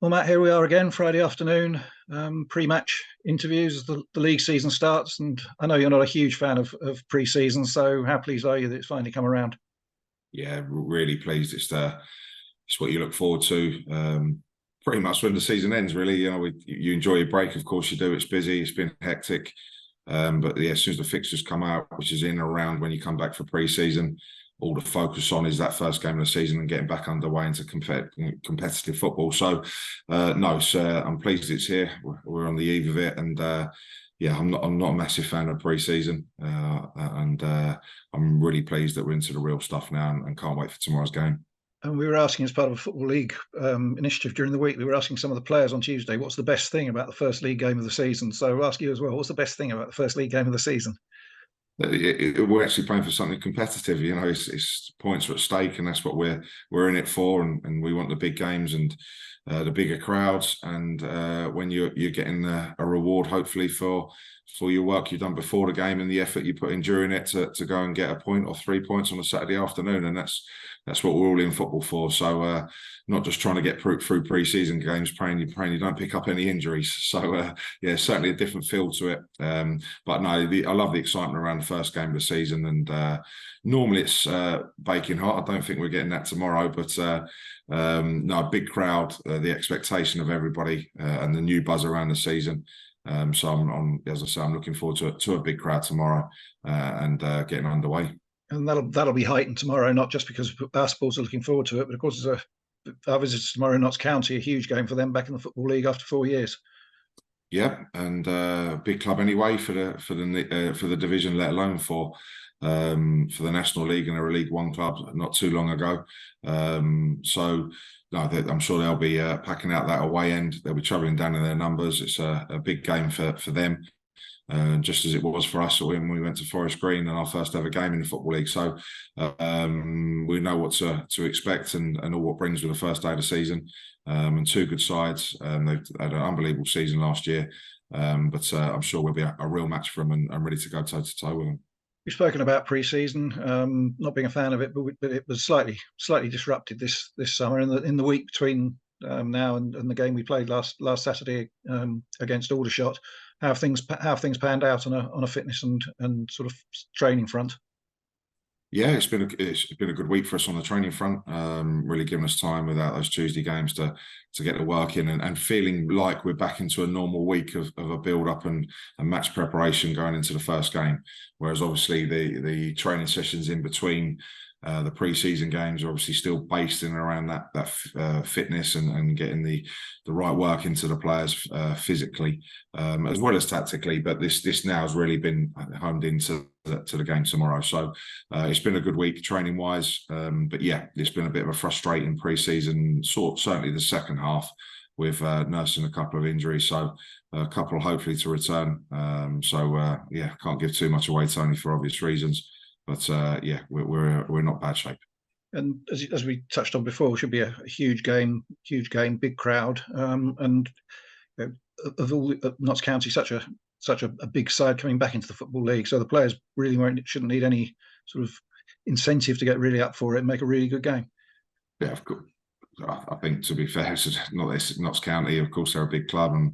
Well, Matt, here we are again, Friday afternoon, pre-match interviews as the league season starts. And I know you're not a huge fan of pre-season, so how pleased are you that it's finally come around? Yeah, really pleased. It's what you look forward to. Pretty much when the season ends, really. You enjoy your break, of course you do. It's busy, it's been hectic, but yeah, as soon as the fixtures come out, which is in and around when you come back for pre-season, all the focus on is that first game of the season and getting back underway into competitive football. So, no, I'm pleased it's here. We're on the eve of it, and yeah, I'm not a massive fan of pre-season, and I'm really pleased that we're into the real stuff now, and can't wait for tomorrow's game. And we were asking, as part of a Football League initiative during the week, we were asking some of the players on Tuesday, what's the best thing about the first league game of the season? So I'll ask you as well, what's the best thing about the first league game of the season? We're actually playing for something competitive. It's points are at stake, and that's what we're in it for. And we want the big games and the bigger crowds. And when you're getting a reward, hopefully for your work you've done before the game and the effort you put in during it to go and get a point or 3 points on a Saturday afternoon, and that's what we're all in football for. So not just trying to get through pre-season games, praying you don't pick up any injuries. So yeah, certainly a different feel to it. But no, I love the excitement around the first game of the season, and normally it's baking hot. I don't think we're getting that tomorrow, but no, big crowd, the expectation of everybody, and the new buzz around the season. So as I say, I'm looking forward to a big crowd tomorrow, and getting underway. And that'll be heightened tomorrow, not just because our sports are looking forward to it, but of course, our visitors tomorrow, Notts County, a huge game for them back in the Football League after 4 years. Yeah, and big club anyway for the division, let alone for the National League, and a League One club not too long ago. So no, I'm sure they'll be packing out that away end. They'll be travelling down in their numbers. It's a big game for them. Just as it was for us when we went to Forest Green and our first ever game in the Football League. So we know what to expect, and all what brings with the first day of the season. And two good sides. They've had an unbelievable season last year, but I'm sure we'll be a real match for them, and ready to go toe to toe with them. We've spoken about pre-season, not being a fan of it, but it was slightly disrupted this summer in the week between now and the game we played last Saturday against Aldershot. How have things panned out on a fitness and sort of training front? Yeah, it's been a good week for us on the training front. Really giving us time without those Tuesday games to get the work in, and feeling like we're back into a normal week of a build up and match preparation going into the first game. Whereas obviously the training sessions in between the pre-season games are obviously still based in and around that fitness and getting the right work into the players physically, as well as tactically. But this now has really been honed into the game tomorrow. So it's been a good week training wise. But yeah, it's been a bit of a frustrating pre-season, certainly the second half, with nursing a couple of injuries. So a couple hopefully to return. Yeah, can't give too much away, Tony, for obvious reasons. But yeah, we're not bad shape. And as we touched on before, it should be a huge game, big crowd, and you know, of all Notts County, such a big side coming back into the Football League. So the players really shouldn't need any sort of incentive to get really up for it and make a really good game. Yeah, of course. I think, to be fair, it's not this Notts County. Of course, they're a big club, and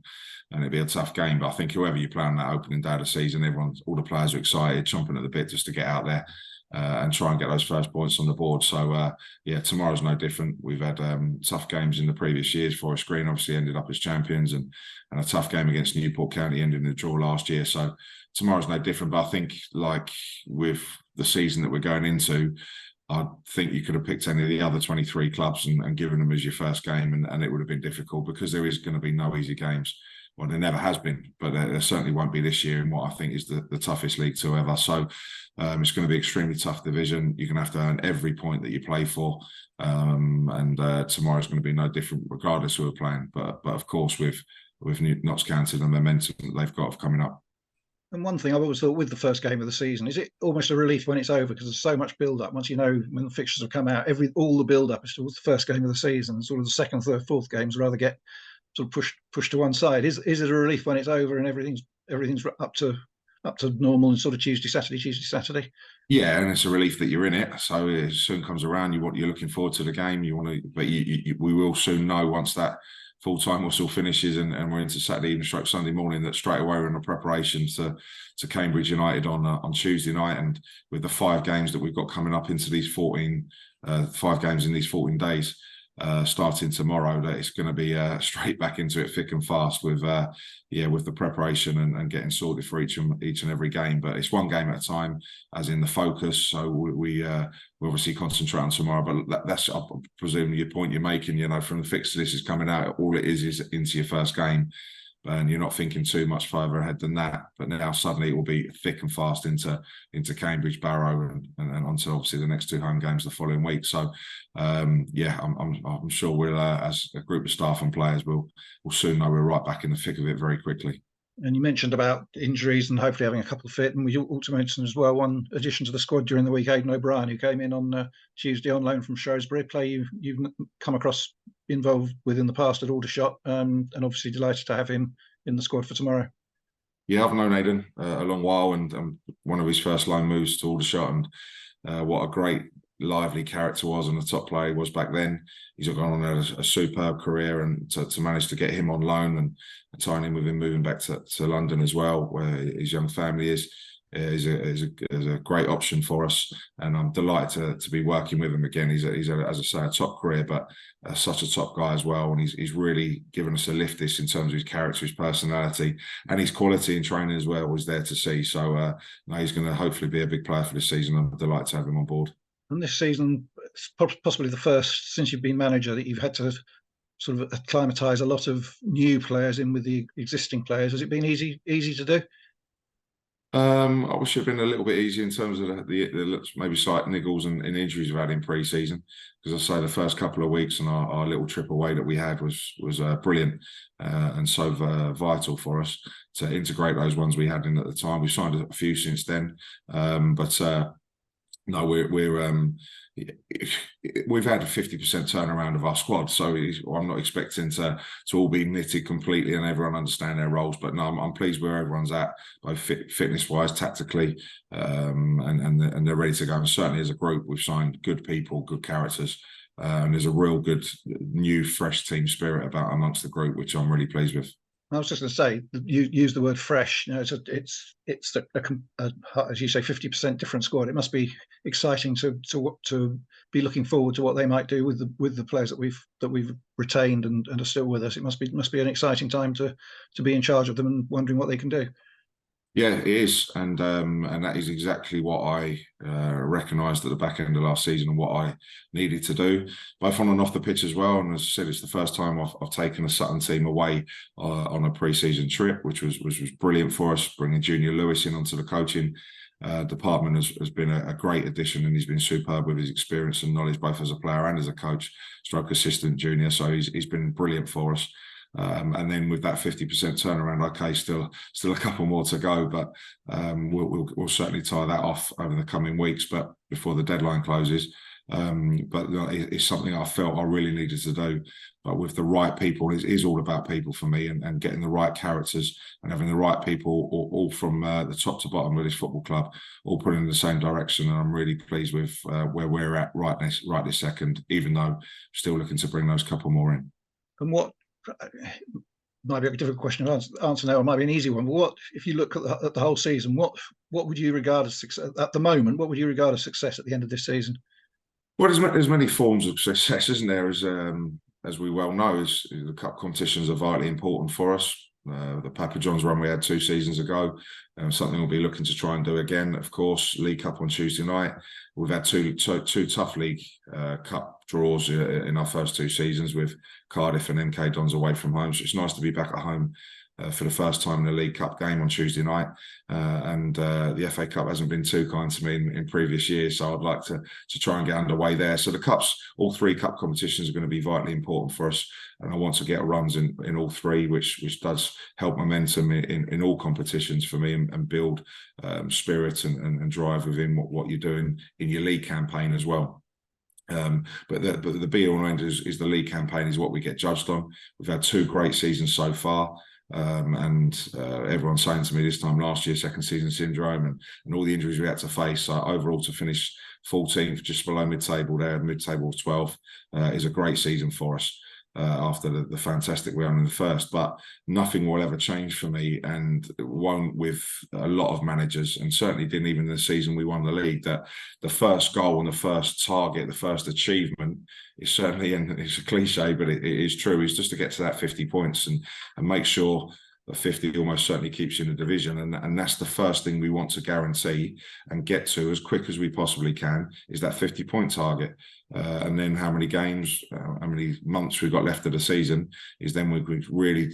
it'd be a tough game. But I think whoever you play on that opening day of the season, all the players are excited, chomping at the bit just to get out there and try and get those first points on the board. So yeah, tomorrow's no different. We've had tough games in the previous years. Forest Green obviously ended up as champions, and a tough game against Newport County ending the draw last year. So tomorrow's no different. But I think, like with the season that we're going into, I think you could have picked any of the other 23 clubs and given them as your first game, and it would have been difficult, because there is going to be no easy games. Well, there never has been, but there certainly won't be this year in what I think is the toughest League Two ever. So it's going to be extremely tough division. You're going to have to earn every point that you play for, and tomorrow's going to be no different, regardless who we're playing. But of course, with Notts County and the momentum that they've got of coming up. And one thing I've always thought with the first game of the season is it almost a relief when it's over, because there's so much build-up. Once you know when the fixtures have come out, all the build-up is towards the first game of the season. Sort of the second, third, fourth games rather get sort of pushed to one side. Is it a relief when it's over and everything's up to normal and sort of Tuesday, Saturday? Yeah, and it's a relief that you're in it. So it soon comes around. You're looking forward to the game. You want to, but we will soon know once that full-time whistle finishes and we're into Saturday evening stroke Sunday morning, that straight away we're in a preparation to Cambridge United on Tuesday night. And with the 5 games that we've got coming up into these 14, 5 games in these 14 days, starting tomorrow, that it's going to be straight back into it thick and fast with the preparation and getting sorted for each and every game. But it's one game at a time, as in the focus. So we obviously concentrate on tomorrow. But that's, I presume, your point you're making. From the fixture this is coming out, all it is into your first game. And you're not thinking too much further ahead than that. But now suddenly it will be thick and fast into Cambridge, Barrow, and onto obviously the next 2 home games the following week. So I'm sure we'll, as a group of staff and players, we'll soon know we're right back in the thick of it very quickly. And you mentioned about injuries and hopefully having a couple fit. And we also mentioned as well one addition to the squad during the week, Aidan O'Brien, who came in on Tuesday on loan from Shrewsbury, play you've come across, involved with in the past at Aldershot, and obviously delighted to have him in the squad for tomorrow. Yeah, I've known Aidan a long while, and one of his first loan moves to Aldershot, and what a great, lively character was, and the top player he was back then. He's gone on a superb career, and to manage to get him on loan and tying in with him moving back to London as well, where his young family is a great option for us, and I'm delighted to be working with him again. He's as I say, a top career, but such a top guy as well, and he's really given us a lift this in terms of his character, his personality, and his quality in training as well was there to see. So he's going to hopefully be a big player for this season. I'm delighted to have him on board. And this season, it's possibly the first since you've been manager that you've had to sort of acclimatise a lot of new players in with the existing players. Has it been easy to do? I wish it had been a little bit easier in terms of the maybe slight niggles and injuries we've had in pre-season, because I say the first couple of weeks and our little trip away that we had was brilliant and so vital for us to integrate those ones we had in at the time. We've signed a few since then, but no, we've had a 50% turnaround of our squad, so I'm not expecting to all be knitted completely and everyone understand their roles. But no, I'm pleased where everyone's at, both fitness-wise, tactically, and they're ready to go. And certainly as a group, we've signed good people, good characters, and there's a real good, new, fresh team spirit about amongst the group, which I'm really pleased with. I was just going to say, you use the word fresh. It's as you say, 50% different squad. It must be exciting to be looking forward to what they might do with the players that we've retained and are still with us. It must be an exciting time to be in charge of them and wondering what they can do. Yeah, it is, and that is exactly what I recognised at the back end of last season and what I needed to do, both on and off the pitch as well. And as I said, it's the first time I've taken a Sutton team away on a pre-season trip, which was brilliant for us. Bringing Junior Lewis in onto the coaching department has been a great addition, and he's been superb with his experience and knowledge, both as a player and as a coach, stroke assistant junior. So he's been brilliant for us. And then with that 50% turnaround, okay, still a couple more to go, but we'll certainly tie that off over the coming weeks, but before the deadline closes. But it's something I felt I really needed to do, but with the right people. It is all about people for me, and getting the right characters and having the right people all from the top to bottom of this football club, all pulling in the same direction. And I'm really pleased with where we're at right this second, even though still looking to bring those couple more in. And what might be a difficult question to answer now, it might be an easy one, but what, if you look at the whole season, what would you regard as success at the moment? What would you regard as success at the end of this season? Well, there's many forms of success, isn't there? As we well know, the cup competitions are vitally important for us. The Papa John's run we had 2 seasons ago, something we'll be looking to try and do again. Of course, League Cup on Tuesday night. We've had two tough League Cup draws in our first 2 seasons, with Cardiff and MK Dons away from home. So it's nice to be back at home for the first time in a League Cup game on Tuesday night. And the FA Cup hasn't been too kind to me in previous years, so I'd like to try and get underway there. So the cups, all 3 cup competitions, are going to be vitally important for us, and I want to get runs in all 3, which does help momentum in all competitions for me, and build spirit and drive within what you're doing in your league campaign as well. But the be all and end is the league campaign is what we get judged on. We've had 2 great seasons so far. And everyone's saying to me this time last year, second season syndrome, and all the injuries we had to face. Overall, to finish 14th, just below mid-table there, mid-table 12th, is a great season for us. after the fantastic round in the first. But nothing will ever change for me, and it won't with a lot of managers, and certainly didn't even in the season we won the league, that the first goal and the first target, the first achievement is certainly, and it's a cliche, but it is true, is just to get to that 50 points and make sure that 50 almost certainly keeps you in the division. And that's the first thing we want to guarantee and get to as quick as we possibly can, is that 50-point target. And then how many games, how many months we've got left of the season, is then we could really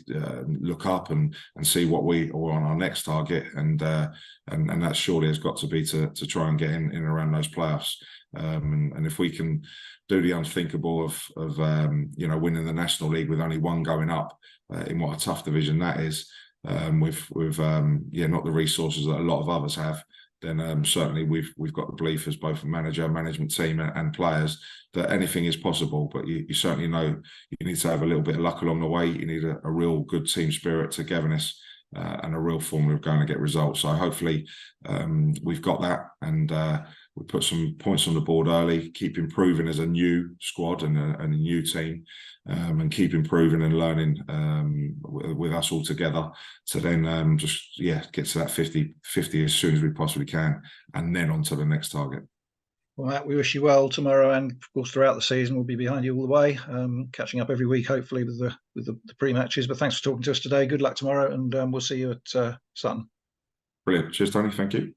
look up and see what we are on our next target. And that surely has got to be to try and get in around those playoffs. And if we can do the unthinkable of winning the National League with only one going up, in what a tough division that is, with not the resources that a lot of others have, then certainly we've got the belief as both a manager, management team, and players that anything is possible. But you certainly know you need to have a little bit of luck along the way. You need a real good team spirit, togetherness, and a real formula of going to get results. So hopefully we've got that, and we put some points on the board early, keep improving as a new squad and a new team, and keep improving and learning with us all together to then get to that 50 as soon as we possibly can, and then on to the next target. Well, Matt, we wish you well tomorrow, and of course throughout the season. We'll be behind you all the way, catching up every week, hopefully with the pre-matches. But thanks for talking to us today. Good luck tomorrow, and we'll see you at Sutton. Brilliant. Cheers, Tony. Thank you.